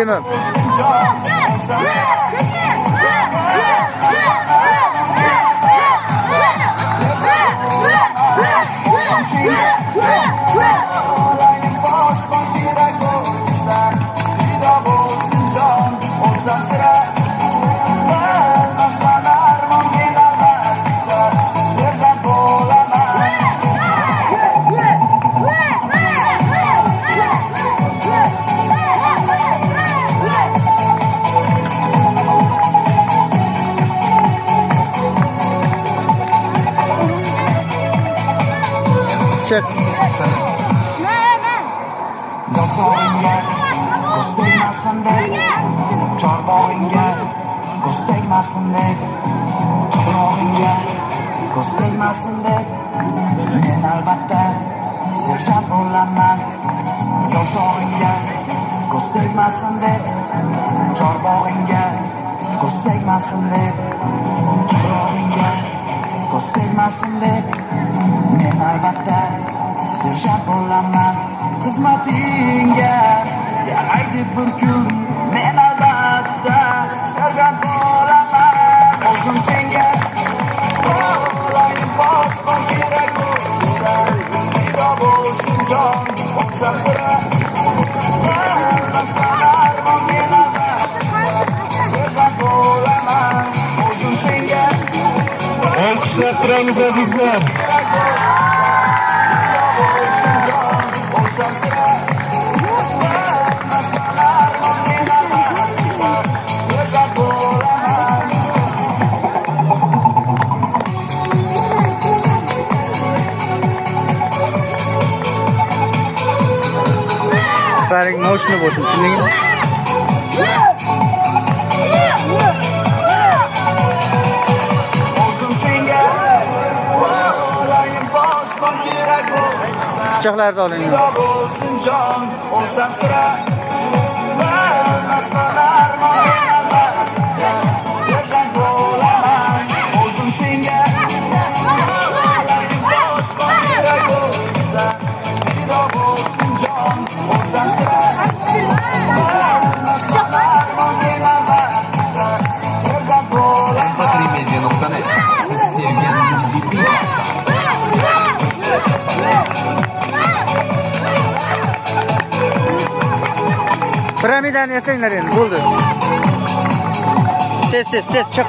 Karimov. Çık. Chorbog'ingga ko'z tegmasin deb, tuprog'ingga ko'z tegmasin deb, men albatta serjant bo'laman. Chorbog'ingga ko'z tegmasin deb, chorbog'ingga ko'z tegmasin deb, tuprog'ingga ko'z tegmasin deb, men albatta serjant bo'laman. Xizmatingga yaraydi bir kun, men albatta serjant bo'laman. O'zim senga qo'layim, bosqon kerak bo'lsa, fido bo'lsin jon, o'tsam sira bo'lmasdan armon men albatta serjant bo'laman. O'zim senga olqishlab turamiz azizlar. Sparing moshni bo'lsin, tushundingmi? Pichoqlarni oling. bo'lsin jon, o'lsam sira bo'lmasman armon albatta serjant bo'laman. O'zim senga bosqon kerak bo'lsa, fido bo'lsin jon, o'lsam sira bo'lmasman armon albatta serjant bo'laman. Media.net siz sevgan musiqiy Piramidani yasanglar endi, bo'ldi. Tez chiq.